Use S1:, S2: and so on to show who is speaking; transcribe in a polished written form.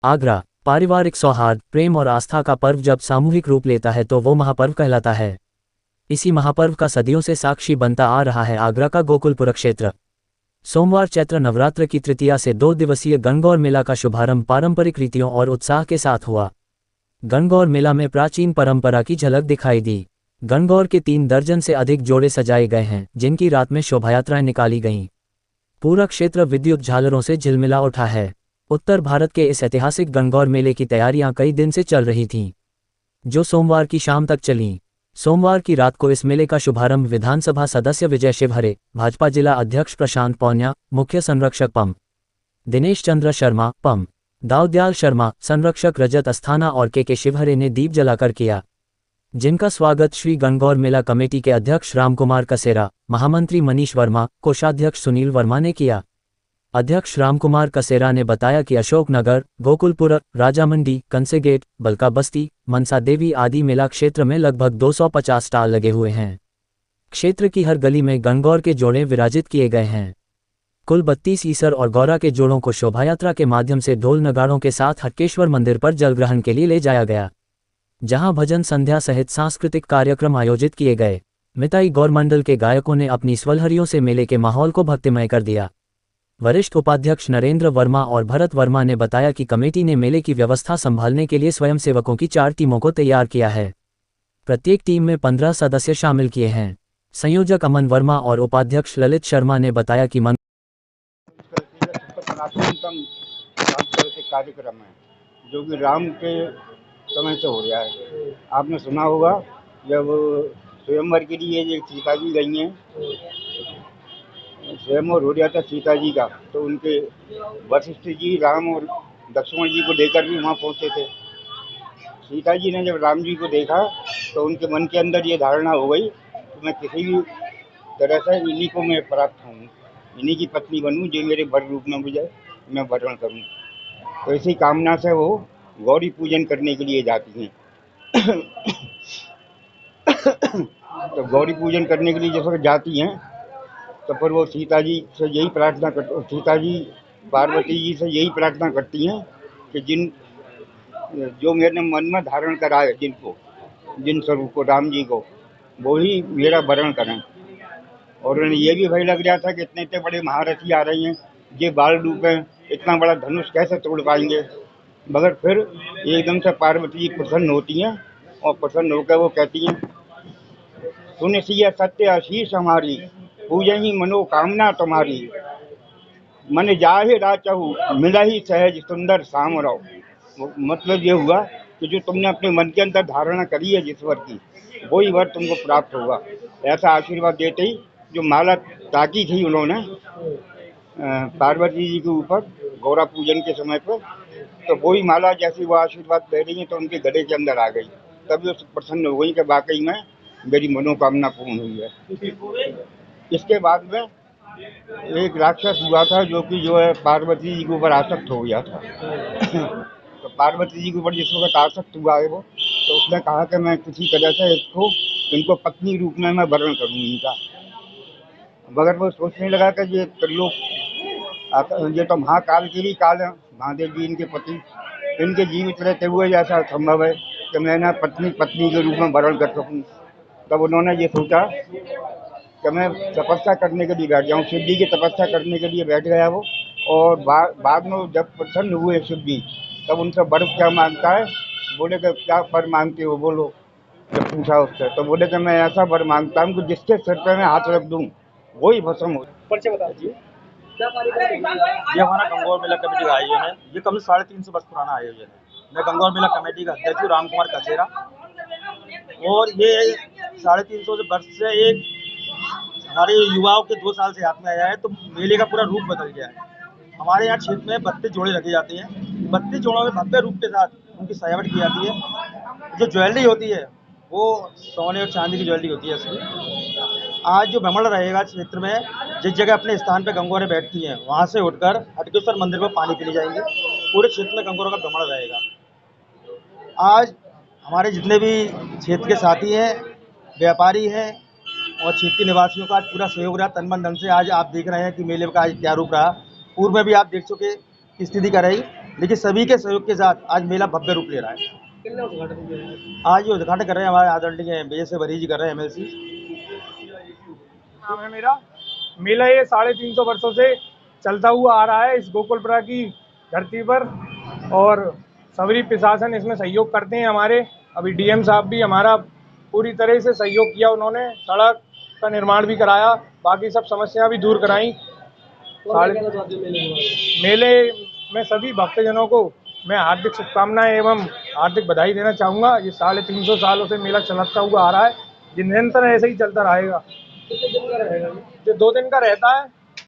S1: आगरा। पारिवारिक सौहार्द, प्रेम और आस्था का पर्व जब सामूहिक रूप लेता है तो वो महापर्व कहलाता है। इसी महापर्व का सदियों से साक्षी बनता आ रहा है आगरा का गोकुलपुर क्षेत्र। सोमवार चैत्र नवरात्र की तृतीया से 2 दिवसीय गणगौर मेला का शुभारंभ पारंपरिक रीतियों और उत्साह के साथ हुआ। गणगौर मेला में प्राचीन परंपरा की झलक दिखाई दी। गणगौर के 3 दर्जन से अधिक जोड़े सजाए गए हैं, जिनकी रात में शोभायात्राएं निकाली गईं। पूरा क्षेत्र विद्युत झालरों से झिलमिला उठा है। उत्तर भारत के इस ऐतिहासिक गणगौर मेले की तैयारियां कई दिन से चल रही थीं, जो सोमवार की शाम तक चलीं। सोमवार की रात को इस मेले का शुभारंभ विधानसभा सदस्य विजय शिवहरे, भाजपा जिला अध्यक्ष प्रशांत पौन्या, मुख्य संरक्षक पम दिनेश चंद्र शर्मा, पम दाऊदयाल शर्मा, संरक्षक रजत अस्थाना और के शिवहरे ने दीप जलाकर किया, जिनका स्वागत श्री गणगौर मेला कमेटी के अध्यक्ष रामकुमार कसेरा, महामंत्री मनीष वर्मा, कोषाध्यक्ष सुनील वर्मा ने किया। अध्यक्ष रामकुमार कसेरा ने बताया कि अशोकनगर, गोकुलपुर, राजामंडी, कंसेगेट, बलका बस्ती, मनसा देवी आदि मेला क्षेत्र में लगभग 250 स्टाल लगे हुए हैं। क्षेत्र की हर गली में गणगौर के जोड़े विराजित किए गए हैं। कुल 32 ईसर और गौरा के जोड़ों को शोभायात्रा के माध्यम से ढोल नगाड़ों के साथ हटकेश्वर मंदिर पर जलग्रहण के लिए ले जाया गया, जहां भजन संध्या सहित सांस्कृतिक कार्यक्रम आयोजित किए गए। मिताई गौरमंडल के गायकों ने अपनी स्वलहरियों से मेले के माहौल को भक्तिमय कर दिया। वरिष्ठ उपाध्यक्ष नरेंद्र वर्मा और भरत वर्मा ने बताया कि कमेटी ने मेले की व्यवस्था संभालने के लिए स्वयंसेवकों की 4 टीमों को तैयार किया है। प्रत्येक टीम में 15 सदस्य शामिल किए हैं। संयोजक अमन वर्मा और उपाध्यक्ष ललित शर्मा ने बताया कि
S2: सनातनतम सांस्कृतिक कार्यक्रम है जो कि राम के समय से हो रहा है। आपने सुना होगा जब स्वयंवर के लिए ये सीता जी गई हैं, स्वयंवर हो रहा था सीता जी का, तो उनके वशिष्ठ जी राम और लक्ष्मण जी को लेकर भी वहाँ पहुँचे थे। सीता जी ने जब राम जी को देखा तो उनके मन के अंदर ये धारणा हो गई कि मैं किसी भी तरह से इन्हीं को मैं प्राप्त हूँ, इन्हीं की पत्नी बनूँ, जो मेरे वर रूप में मुझे मैं वर्ण करूँ। तो इसी कामना से वो गौरी पूजन करने के लिए जाती हैं। तो गौरी पूजन करने के लिए जब वक्त जाती हैं तो फिर वो सीता जी से यही प्रार्थना करती, सीता जी पार्वती जी से यही प्रार्थना करती हैं कि जो मेरे मन में धारण करा है, जिन स्वरूप को, राम जी को, वो ही मेरा वर्ण करें। और उन्हें ये भी भय लग रहा था कि इतने इतने बड़े महारथी आ रही हैं, ये बाल रूप है, इतना बड़ा धनुष कैसे तोड़ पाएंगे। मगर फिर एकदम से पार्वती जी प्रसन्न होती हैं और प्रसन्न होकर वो कहती हैं, सुन सिया सत्य आशीष हमारी, पूजन ही मनोकामना तुम्हारी, मन जाहि राचहु मिला ही सहज सुंदर साम रहो। मतलब ये हुआ कि जो तुमने अपने मन के अंदर धारणा करी है जिस वर की, वही वर तुमको प्राप्त होगा। ऐसा आशीर्वाद देते ही जो माला ताकी थी उन्होंने पार्वती जी के ऊपर गौरा पूजन के समय पर, तो वही माला जैसी वो आशीर्वाद दे रही है तो उनके गले के अंदर आ गई। तभी वो प्रसन्न हो गई कि वाकई में मेरी मनोकामना पूर्ण हुई है। इसके बाद में एक राक्षस हुआ था जो है पार्वती जी के ऊपर आसक्त हो गया था। तो पार्वती जी के ऊपर जिस वक्त आसक्त हुआ है वो, तो उसने कहा कि मैं किसी तरह से इनको पत्नी रूप में मैं वर्ण करूँ इनका। मगर वो सोचने लगा कि ये तो महाकाल के भी काल है, महादेव जी इनके पति, इनके जीवित रहते हुए ऐसा संभव है कि मैं ना पत्नी के रूप में वर्ण कर सकूँ। तब उन्होंने ये सोचा कि मैं तपस्या करने के लिए बैठ जाऊँ। शिव जी की तपस्या करने के लिए बैठ गया वो। और बाद में जब प्रसन्न हुए शिव जी, तब उनसे वर क्या मांगता है, बोले कि क्या वर मांगते हो बोलो। जब पूछा उससे तो बोले कि मैं ऐसा वर मांगता हूँ कि जिसके सिर पर मैं हाथ रख दूँ वही भस्म हो।
S3: परिचय बता दीजिए। ये हमारा गंगौर मेला कमेटी का आयोजन है। ये कम से 350 वर्ष पुराना आयोजन है। मैं गंगौर मेला कमेटी का अध्यक्ष हूँ, रामकुमार कसेरा। और ये 350 वर्ष से एक हमारे युवाओं के 2 साल से हाथ में आया है, तो मेले का पूरा रूप बदल गया है। हमारे यहाँ क्षेत्र में 32 जोड़े रखे जाते हैं। 32 जोड़ों में भव्य रूप के साथ उनकी सजावट की जाती है। जो ज्वेलरी होती है वो सोने और चांदी की ज्वेलरी होती है इसकी। आज जो भ्रमण रहेगा क्षेत्र में, जिस जगह अपने स्थान पे गंगौरें बैठती हैं, वहाँ से उठकर हटकेश्वर मंदिर पर पानी पीने जाएंगे। पूरे क्षेत्र में गंगौरों का भ्रमण रहेगा। आज हमारे जितने भी क्षेत्र के साथी हैं, व्यापारी हैं और क्षेत्रीय निवासियों का आज पूरा सहयोग रहा तन-मन-धन से। आज आप देख रहे हैं कि मेले का आज क्या रूप रहा। पूर्व में भी आप देख चुके स्थिति क्या रही। लेकिन सभी के सहयोग के साथ आज मेला भव्य रूप ले रहा है। आज ये उद्घाटन कर रहे हैं हमारे आदरणीय विजय से भरी जी कर रहे हैं MLC।
S4: नाम है मेरा। मेला ये 350 वर्षों से चलता हुआ आ रहा है इस गोकुलपुरा की धरती पर, और सभी प्रशासन इसमें सहयोग करते हैं हमारे। अभी DM साहब भी हमारा पूरी तरह से सहयोग किया, उन्होंने सड़क का निर्माण भी कराया, बाकी सब समस्या भी दूर कराई। मेले में सभी भक्तजनों को मैं हार्दिक शुभकामनाएं एवं हार्दिक बधाई देना चाहूँगा। ये 350 सालों से मेला चलता हुआ आ रहा है, ये निरंतर ऐसे ही चलता रहेगा। कितने दिन का रहेगा? जो 2 दिन का रहता है।